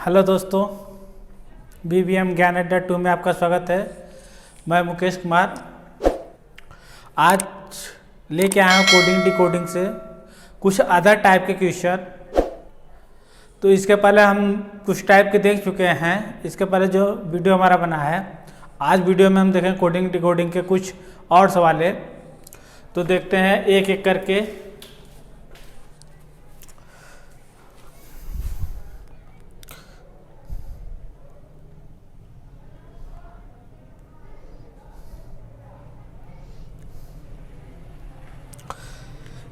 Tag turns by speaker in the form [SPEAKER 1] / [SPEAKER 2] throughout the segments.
[SPEAKER 1] Hello दोस्तों, BBM ज्ञान अड्डा 2 में आपका स्वागत है। मैं मुकेश कुमार आज लेके आया हूँ कोडिंग डिकोडिंग से कुछ अदर टाइप के क्वेश्चन। तो इसके पहले हम कुछ टाइप के देख चुके हैं। इसके पहले जो वीडियो हमारा बना है, आज वीडियो में हम देखें कोडिंग डिकोडिंग के कुछ और सवाल है। तो देखते हैं एक एक करके।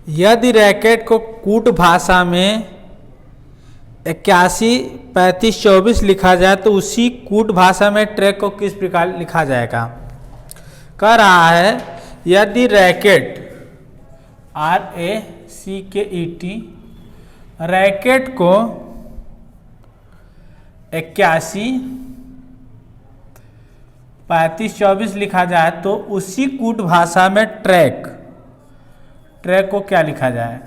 [SPEAKER 1] यदि रैकेट को कूट भाषा में 81 35 24 लिखा जाए तो उसी कूट भाषा में ट्रैक को किस प्रकार लिखा जाएगा। कह रहा है यदि रैकेट RACKET रैकेट को 81 35 24 लिखा जाए तो उसी कूट भाषा में ट्रैक को क्या लिखा जाए।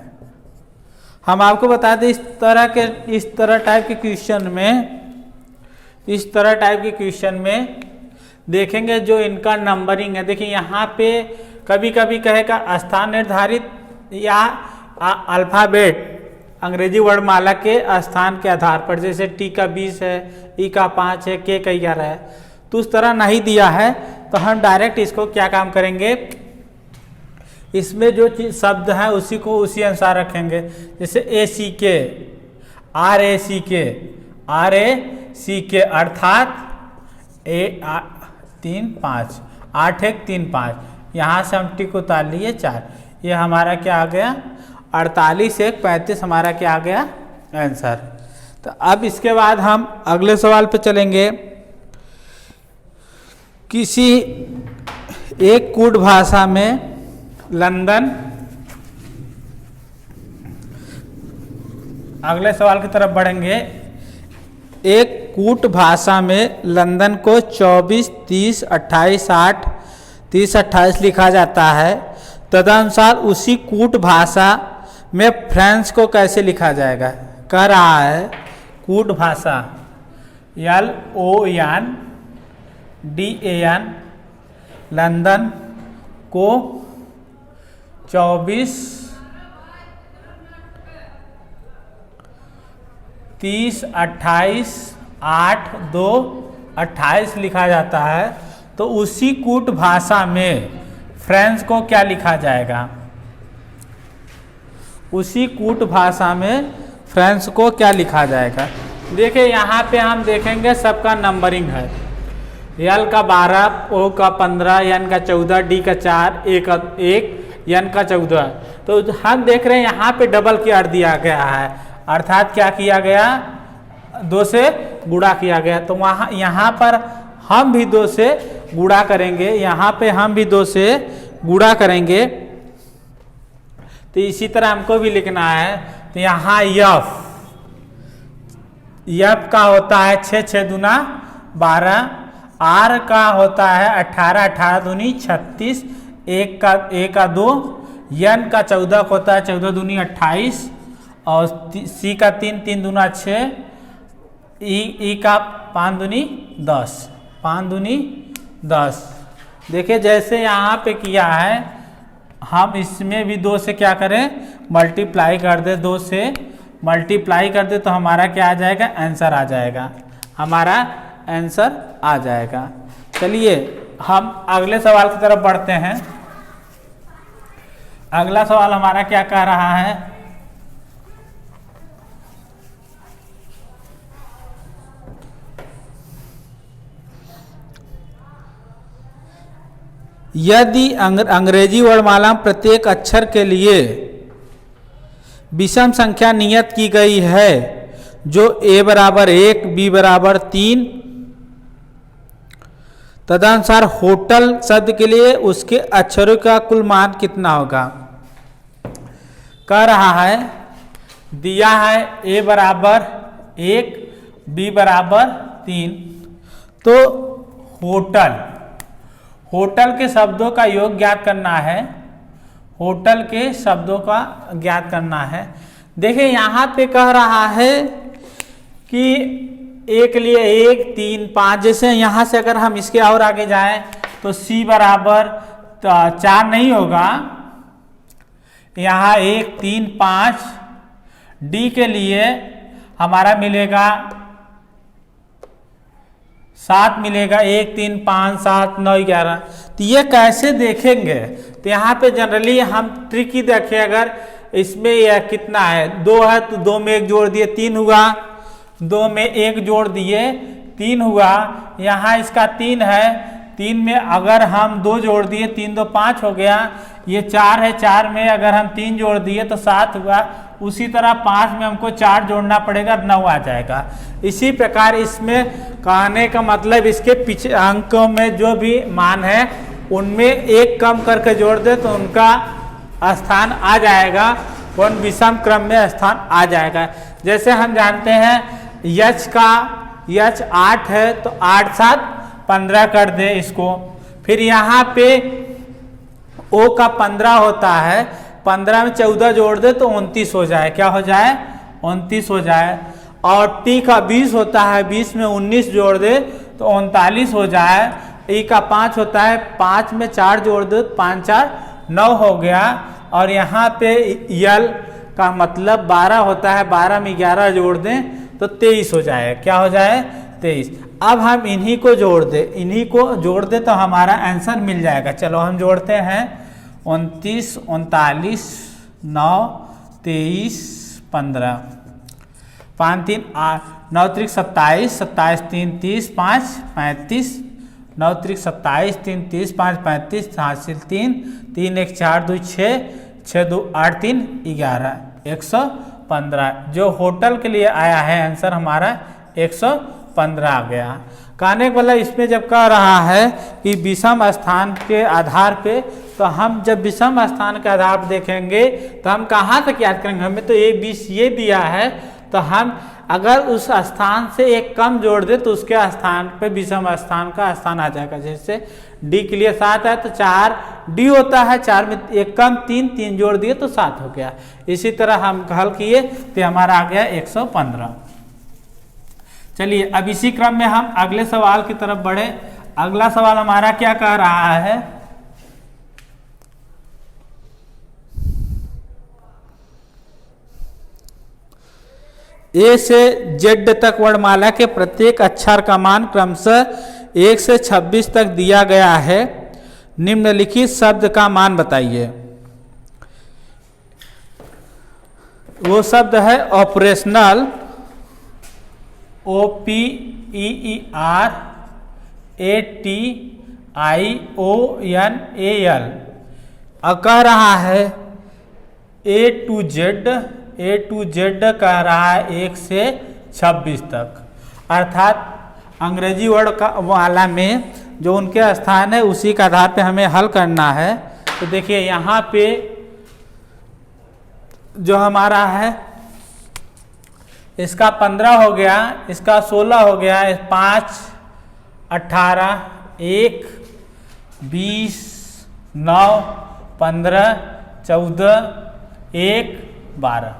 [SPEAKER 1] हम आपको बता दें इस तरह टाइप के क्वेश्चन में देखेंगे जो इनका नंबरिंग है। देखिए यहाँ पे कभी कभी कहेगा स्थान निर्धारित या अल्फाबेट अंग्रेजी वर्णमाला के स्थान के आधार पर, जैसे T का 20 है, E का 5 है, K का 11 है। तो उस तरह नहीं दिया है तो हम डायरेक्ट इसको क्या काम करेंगे, इसमें जो शब्द है उसी को उसी अनुसार रखेंगे। जैसे RACK अर्थात 3 5 8 1 3 5, यहाँ से हम टिक उतार लिए 4। ये हमारा क्या आ गया 48 1 35 हमारा क्या आ गया आंसर। तो अब इसके बाद हम अगले सवाल पे चलेंगे। किसी एक कूट भाषा में लंदन, अगले सवाल की तरफ बढ़ेंगे। एक कूट भाषा में लंदन को 24 30 28 8 30 28 लिखा जाता है, तदनुसार उसी कूट भाषा में फ्रांस को कैसे लिखा जाएगा। कह रहा है कूट भाषा LONDAN लंदन को 24 30 28 8 2 28 लिखा जाता है, तो उसी कूट भाषा में फ्रांस को क्या लिखा जाएगा। उसी कूट भाषा में फ्रांस को क्या लिखा जाएगा। देखिए यहाँ पे हम देखेंगे सबका नंबरिंग है। L का 12, O का 15, N का 14, D का 4, A का 1, N का 14। तो हम देख रहे हैं यहाँ पे डबल किया दिया गया है, अर्थात क्या किया गया 2 से गुणा किया गया। तो वहाँ यहाँ पर हम भी 2 से गुणा करेंगे, यहाँ पे हम भी 2 से गुणा करेंगे। तो इसी तरह हमको भी लिखना है। तो यहाँ F का होता है 6 6 दूना 12, R का होता है 18 18 दूनी 36, A का 2, N का 14 होता है 14 दूनी 28, और C का 3 3 दूना 6, E का 5 दूनी 10 5 दूनी 10। देखिए जैसे यहाँ पे किया है, हम इसमें भी 2 से क्या करें मल्टीप्लाई कर दे। 2 से मल्टीप्लाई कर दे तो हमारा क्या आ जाएगा आंसर आ जाएगा, हमारा आंसर आ जाएगा। चलिए हम अगले सवाल की तरफ बढ़ते हैं। अगला सवाल हमारा क्या कह रहा है, यदि अंग्रेजी वर्णमाला में प्रत्येक अक्षर के लिए विषम संख्या नियत की गई है, जो A बराबर 1 B बराबर 3, तदनुसार होटल शब्द के लिए उसके अक्षरों का कुल मान कितना होगा। कह रहा है दिया है A बराबर 1 B बराबर 3, तो होटल के शब्दों का योग ज्ञात करना है। होटल के शब्दों का ज्ञात करना है। देखिए यहाँ पे कह रहा है कि ए के लिए 1 3 5, जैसे यहाँ से अगर हम इसके और आगे जाएं तो सी बराबर 4 नहीं होगा, यहाँ 1 3 5। डी के लिए हमारा मिलेगा 7 मिलेगा, 1 3 5 7 9 11। तो ये कैसे देखेंगे, तो यहाँ पे जनरली हम ट्रिक ही देखें, अगर इसमें यह कितना है 2 है तो 2 में 1 जोड़ दिए 3 हुआ, 2 में 1 जोड़ दिए 3 हुआ। यहाँ इसका 3 है, 3 में अगर हम 2 जोड़ दिए 3 2 5 हो गया। ये 4 है, 4 में अगर हम 3 जोड़ दिए तो 7 हुआ। उसी तरह 5 में हमको 4 जोड़ना पड़ेगा, 9 आ जाएगा। इसी प्रकार इसमें कहने का मतलब इसके पीछे अंकों में जो भी मान है उनमें 1 कम करके जोड़ दे तो उनका स्थान आ जाएगा, कौन विषम क्रम में स्थान आ जाएगा। जैसे हम जानते हैं यच का 8 है तो 8 7 15 कर दे इसको। फिर यहाँ पे ओ का 15 होता है, 15 में 14 जोड़ दे तो 29 हो जाए, क्या हो जाए 29 हो जाए। और टी का 20 होता है, 20 में 19 जोड़ दे तो 39 हो जाए। ई का 5 होता है, 5 में 4 जोड़ दे तो 5 4 9 हो गया। और यहाँ पे यल का मतलब 12 होता है, 12 में 11 जोड़ दें तो 23 हो जाए, क्या हो जाए 23। अब हम इन्हीं को जोड़ दे, इन्हीं को जोड़ दे तो हमारा आंसर मिल जाएगा। चलो हम जोड़ते हैं 29 39 9 23 15, 5 3 8 9 3 27 27 3 30 5 35 9 3 27 3 30 5 35 हासिल 3 3 1 4 2 6 6 2 8 3 11 115। जो होटल के लिए आया है आंसर हमारा 115 आ गया। कहने का मतलब इसमें जब कह रहा है कि विषम स्थान के आधार पे, तो हम जब विषम स्थान के आधार पर देखेंगे तो हम कहाँ तक याद करेंगे। हमें तो A B C ये दिया है, तो हम अगर उस स्थान से 1 कम जोड़ दे तो उसके स्थान पे विषम स्थान का स्थान आ जाएगा। जैसे डी के लिए 7 है तो 4 डी होता है, 4 में 1 कम 3 जोड़ दिए तो 7 हो गया। इसी तरह हम हल किए तो हमारा आ गया 115। चलिए अब इसी क्रम में हम अगले सवाल की तरफ बढ़े। अगला सवाल हमारा क्या कह रहा है, ए से जेड तक वर्णमाला के प्रत्येक अक्षर का मान क्रमशः 1 से 26 तक दिया गया है। निम्नलिखित शब्द का मान बताइए। वो शब्द है ऑपरेशनल, OPERATIONAL। अब कह रहा है A to Z कह रहा है 1 से 26 तक, अर्थात अंग्रेजी वर्ड का वाला में जो उनके स्थान है उसी के आधार पे हमें हल करना है। तो देखिए यहाँ पे जो हमारा है इसका 15 हो गया, इसका 16 हो गया, 5 18 1 20 9 15 14 1 12।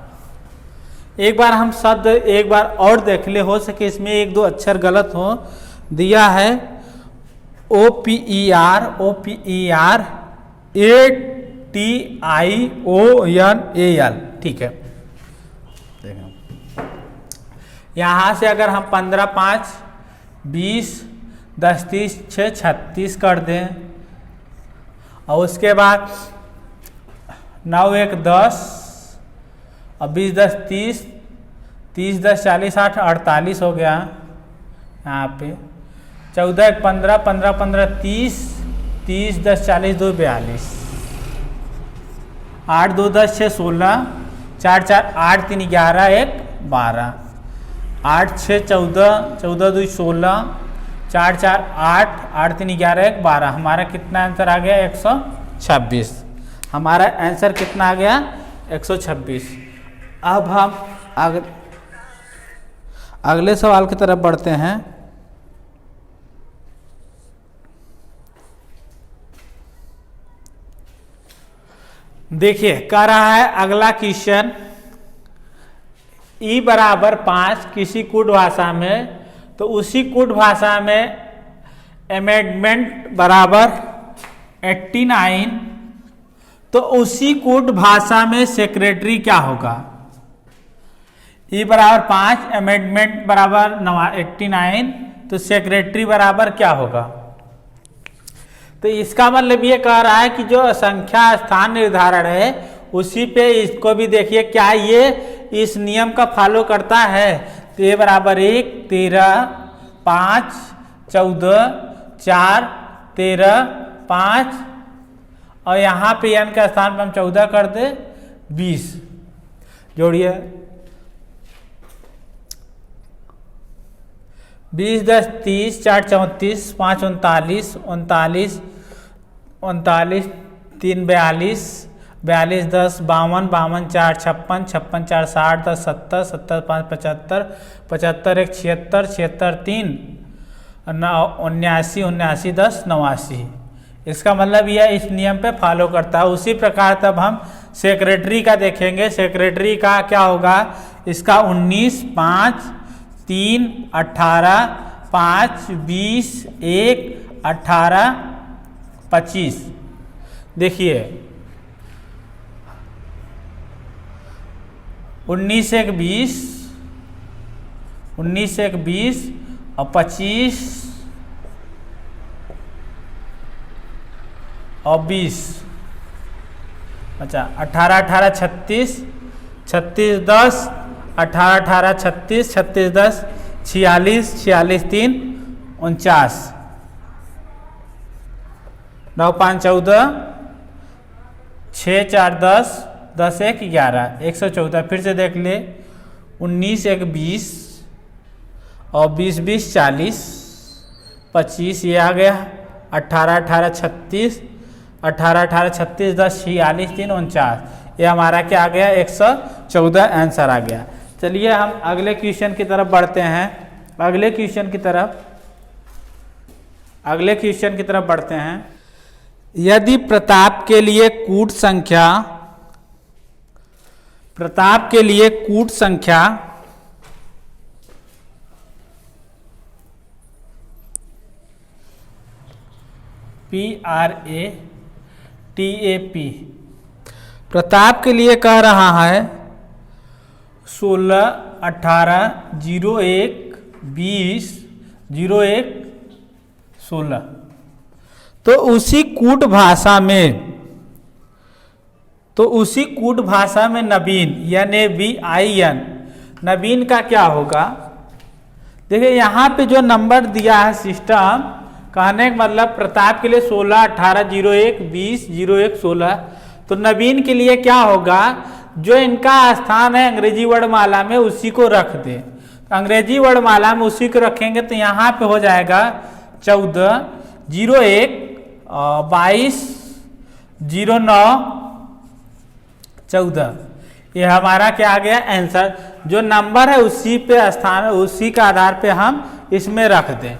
[SPEAKER 1] एक बार हम शब्द एक बार और देख ले, हो सके इसमें 1 2 अक्षर गलत हो। दिया है OPERATIONAL, ठीक है। यहाँ से अगर हम 15 5 20 10 30 6 36 कर दें और उसके बाद 9 1 10 और 20 10 30 30 10 40 8 48 हो गया। यहाँ पे 14 1 15 15 15 30 30 10 40 2 42 8 2 10 6 16 4 4 8 3 11 1 12 8 6 14 14 2 16 4 4 8 8 3 11 1 12। हमारा कितना आंसर आ गया 126। हमारा आंसर कितना आ गया 126। अब हम अगले सवाल की तरफ बढ़ते हैं। देखिए कह रहा है अगला क्वेश्चन, E बराबर 5 किसी कूट भाषा में तो उसी कूट भाषा में अमेंडमेंट बराबर 89, तो उसी कूट भाषा में सेक्रेटरी क्या होगा? ई बराबर 5, अमेंडमेंट बराबर 89, तो सेक्रेटरी बराबर क्या होगा? तो इसका मतलब ये कह रहा है कि जो संख्या स्थान निर्धारण है उसी पे इसको भी देखिए क्या ये इस नियम का फॉलो करता है। तो ये बराबर 1, 13, 5, 14, 4, 13, 5 और यहाँ पे n के स्थान पर हम 14 कर दे 20, जोड़िए 20, 10, 30, 4, 34, 5, 39, 39, 39, 3, 42, 42, 10, 52, 52, 4, 56, 56, 4, 60, 10, 70, 70, 5, 75, 75, 1, 76, 76, 3, 79, 79, 10, 89। इसका मतलब यह इस नियम पे फॉलो करता है। उसी प्रकार तब हम सेक्रेटरी का देखेंगे। सेक्रेटरी का क्या होगा? इसका 19, 5, 3, 18, 5, 20, 1, 18, 25। देखिए 19, 1, 20, 19, 1, 20 और 25 और 20, अच्छा 18, 18, 36, 36, 10, 18, 18, 36, 36, 10, 46, 46, 3, 49, 9, 5, 14, 6, 4, 10, 10, 1, 11, 114। फिर से देख ले 19, 1, 20 और 20, 20, 40, 25 ये आ गया, 18, 18, 36, 18, 18, 36, 10, 46, 3, 49। ये हमारा क्या आ गया? 114 आंसर आ गया। चलिए हम अगले क्वेश्चन की तरफ बढ़ते हैं। अगले क्वेश्चन की तरफ बढ़ते हैं। यदि प्रताप के लिए कूट संख्या PRATAP प्रताप के लिए कह रहा है 16, 18, 01, 20, 01, 16, तो उसी कूट भाषा में नवीन यानी VIN नवीन का क्या होगा? देखिए यहाँ पे जो नंबर दिया है सिस्टम, कहने का मतलब प्रताप के लिए 16, 18, 01, 20, 01, 16, तो नवीन के लिए क्या होगा? जो इनका स्थान है अंग्रेजी वर्णमाला में उसी को रख दे। तो अंग्रेजी वर्णमाला में उसी को रखेंगे तो यहाँ पे हो जाएगा 14, 01, 22, 09, 14। ये हमारा क्या आ गया आंसर? जो नंबर है उसी पे स्थान, उसी के आधार पे हम इसमें रख दें,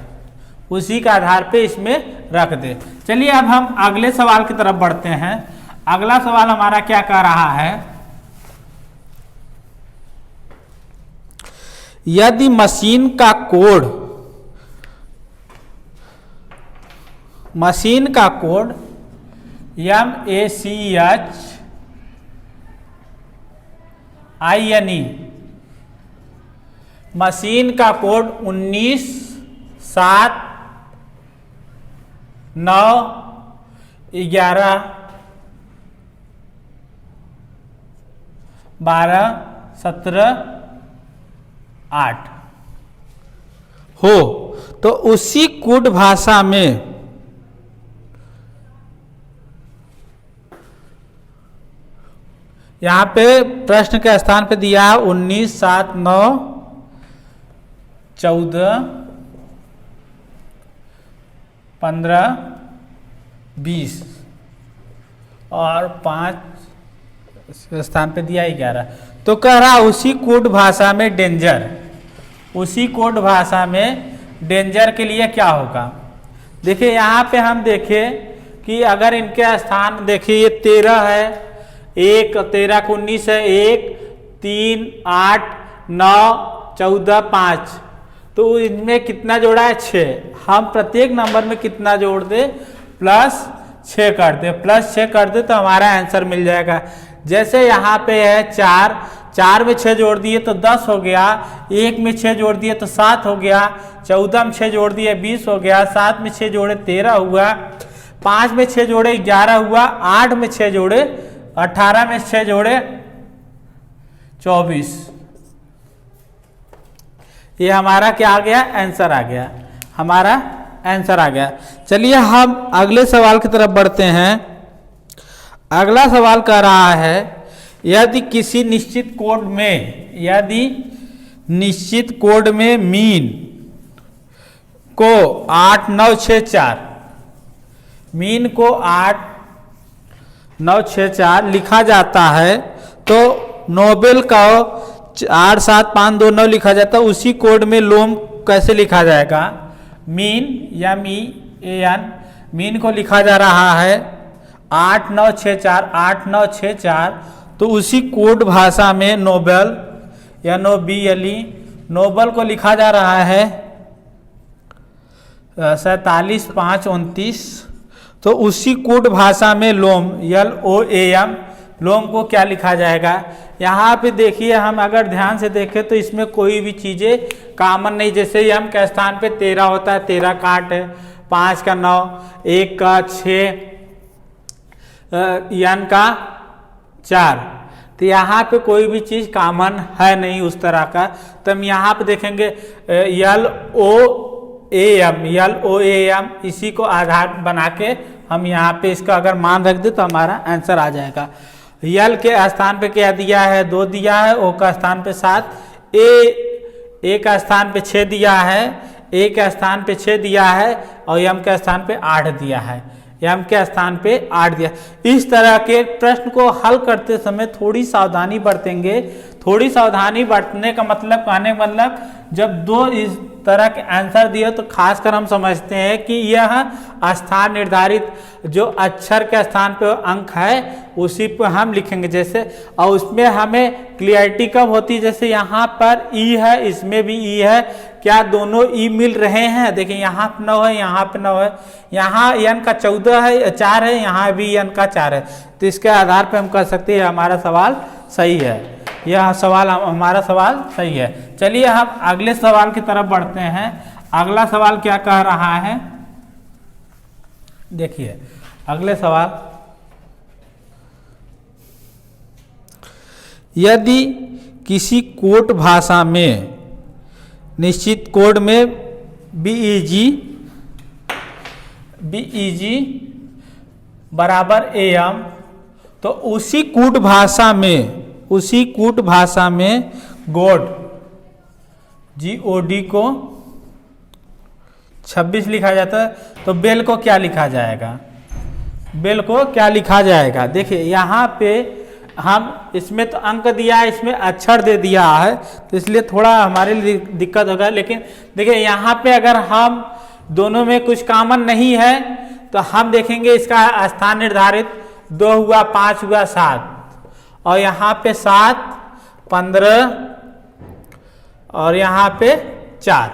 [SPEAKER 1] उसी के आधार पे इसमें रख दें। चलिए अब हम अगले सवाल की तरफ बढ़ते हैं। अगला सवाल हमारा क्या कह रहा है? यदि मशीन का कोड MACHINE मशीन का कोड 19, 7, 9, 11, 12, 17, 8 हो, तो उसी कूट भाषा में यहाँ पे प्रश्न के स्थान पे दिया है 19, 7, 9, 14, 15, 20 और 5 स्थान पे दिया 11। तो कह रहा उसी कोड भाषा में डेंजर के लिए क्या होगा? देखिए यहाँ पे हम देखें कि अगर इनके स्थान देखिए ये 13 है, 1, 13 को 19 है, 1, 3, 8, 9, 14, 5, तो इनमें कितना जोड़ा है 6। हम प्रत्येक नंबर में कितना जोड़ दे +6 कर दे, +6 कर दे तो हमारा आंसर मिल जाएगा। जैसे यहाँ पे है 4, 4 में 6 जोड़ दिए तो 10 हो गया, 1 में 6 जोड़ दिए तो 7 हो गया, 14 में 6 जोड़ दिए 20 हो गया, 7 में 6 जोड़े 13 हुआ, 5 में 6 जोड़े 11 हुआ, 8 में 6 जोड़े 18 में 6 जोड़े 24। ये हमारा क्या आ गया, आंसर आ गया, हमारा आंसर आ गया। चलिए हम अगले सवाल की तरफ बढ़ते हैं। अगला सवाल कह रहा है यदि किसी निश्चित कोड में मीन को 8 9 6 4 मीन को 8 9 6 4 लिखा जाता है तो नोबेल का 4 7 5 2 9 लिखा जाता है, उसी कोड में लोम कैसे लिखा जाएगा। मीन MEAN मीन को लिखा जा रहा है 8 9 6 4 8 9 6 4, तो उसी कोड भाषा में नोबेल NOBLE नोबेल को लिखा जा रहा है 47 5 29, तो उसी कोड भाषा में लोम LOAM लोम को क्या लिखा जाएगा। यहाँ पे देखिए हम अगर ध्यान से देखें तो इसमें कोई भी चीज़ें कॉमन नहीं। जैसे यम के स्थान पे 13 होता है, 13 का 8 है, 5 का 9, 1 का 6, n का 4, तो यहाँ पे कोई भी चीज़ कॉमन है नहीं उस तरह का। तो हम यहाँ पे देखेंगे LOAM इसी को आधार बना के हम यहाँ पे इसका अगर मान रख दे तो हमारा आंसर आ जाएगा। यल के स्थान पे क्या दिया है, 2 दिया है, ओ का स्थान पे 7, ए का स्थान पे 6 दिया है, ए के स्थान पे 6 दिया है और यम के स्थान पे 8 दिया है, यम के स्थान पे 8 दिया। इस तरह के प्रश्न को हल करते समय थोड़ी सावधानी बरतेंगे। थोड़ी सावधानी बरतने का मतलब, कहने का मतलब जब 2 इस तरह के आंसर दिए तो खासकर हम समझते हैं कि यह स्थान निर्धारित जो अक्षर के स्थान पे अंक है उसी पर हम लिखेंगे। जैसे और उसमें हमें क्लियरिटी कब होती है, जैसे यहाँ पर ई है, इसमें भी ई है, क्या दोनों ई मिल रहे हैं। देखिए यहाँ पे 9 है, यहाँ पे 9 है, यहाँ n का 14 है 4 है, यहाँ भी n का 4 है, तो इसके आधार पर हम कह सकते हैं हमारा सवाल सही है, यह सवाल हमारा सवाल सही है। चलिए हम अगले सवाल की तरफ बढ़ते हैं। अगला सवाल क्या कह रहा है, देखिए अगले सवाल, यदि किसी कोड भाषा में निश्चित कोड में BEG बराबर AM, तो उसी कूट भाषा में GOD को 26 लिखा जाता है, तो बेल को क्या लिखा जाएगा, बेल को क्या लिखा जाएगा। देखिए यहाँ पे हम इसमें तो अंक दिया है, इसमें अक्षर दे दिया है, तो इसलिए थोड़ा हमारे लिए दिक्कत होगा। लेकिन देखिए यहाँ पे अगर हम दोनों में कुछ कॉमन नहीं है तो हम देखेंगे इसका स्थान निर्धारित 2 हुआ, 5 हुआ, 7, और यहाँ पे 7 15 और यहाँ पे 4,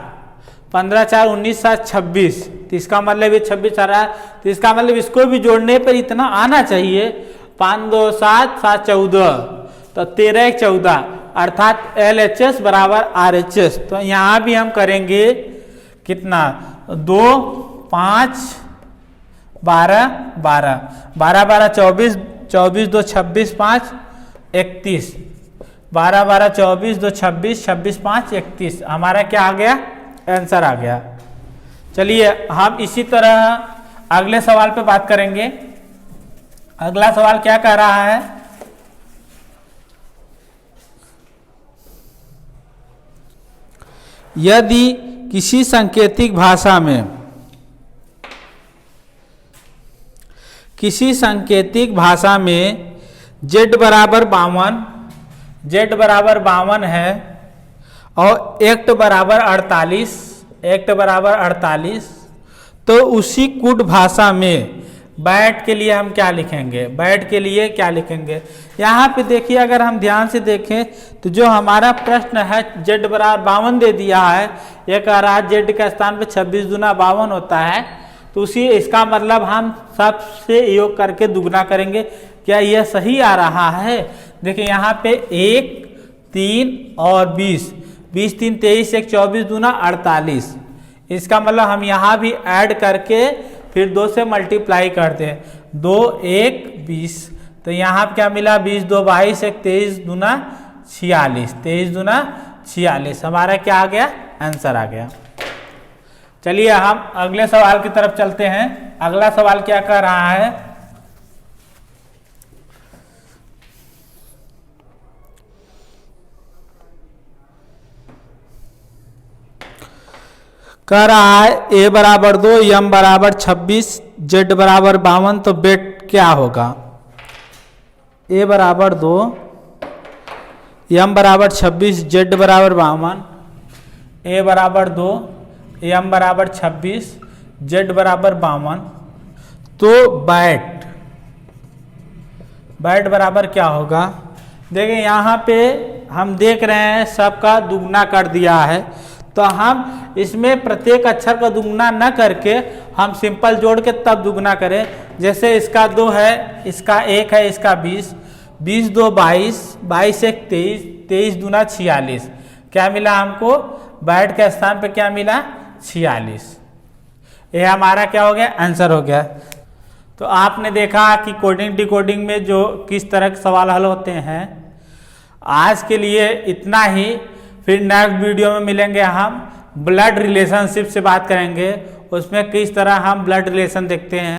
[SPEAKER 1] 15 4 19 7 26, तो इसका मतलब ये 26 आ रहा है, तो इसका मतलब इसको भी जोड़ने पर इतना आना चाहिए, 5 2 7 7 14, तो 13 1 14, अर्थात LHS बराबर RHS। तो यहाँ भी हम करेंगे कितना, 2 5 12 12 12 12 24 24 2 26 5 31, 12 12 24 2 26 26 5 31, हमारा क्या आ गया, आंसर आ गया। चलिए हम इसी तरह अगले सवाल पे बात करेंगे। अगला सवाल क्या कह रहा है, यदि किसी सांकेतिक भाषा में z बराबर 52 है और एक्ट बराबर 48, तो उसी कूट भाषा में बैट के लिए हम क्या लिखेंगे, बैट के लिए क्या लिखेंगे। यहाँ पे देखिए अगर हम ध्यान से देखें तो जो हमारा प्रश्न है z बराबर 52 दे दिया है, ये कह रहा है z का स्थान पे 26 दूना 52 होता है, तो उसी इसका मतलब हम सबसे योग करके दुगना करेंगे। क्या यह सही आ रहा है? देखिए यहाँ पे 1 3 और 20, 20 3 23 1 24 दूना 48, इसका मतलब हम यहाँ भी ऐड करके फिर 2 से मल्टीप्लाई करते हैं, 2 1 20, तो यहाँ क्या मिला 20 2 22 1 23 दूना 46, 23 दूना 46, हमारा क्या आ गया, आंसर आ गया। चलिए हम अगले सवाल की तरफ चलते हैं। अगला सवाल क्या कह रहा है, कह रहा है a बराबर 2 m बराबर 26 z बराबर 52, तो बेट क्या होगा। a बराबर 2 m बराबर 26 z बराबर 52, a बराबर 2 m बराबर 26 z बराबर 52, तो बैट बराबर क्या होगा। देखिए यहाँ पे हम देख रहे हैं सबका दुगना कर दिया है, तो हम इसमें प्रत्येक अक्षर का दुगना न करके हम सिंपल जोड़ के तब दुगना करें। जैसे इसका 2 है, इसका 1 है, इसका 20, 20 2 22, 22 1 23, 23 दूना 46, क्या मिला हमको, बैट के स्थान पे क्या मिला 46, ये हमारा क्या हो गया, आंसर हो गया। तो आपने देखा कि कोडिंग डिकोडिंग में जो किस तरह के सवाल हल होते हैं। आज के लिए इतना ही, फिर नेक्स्ट वीडियो में मिलेंगे, हम ब्लड रिलेशनशिप से बात करेंगे, उसमें किस तरह हम ब्लड रिलेशन देखते हैं।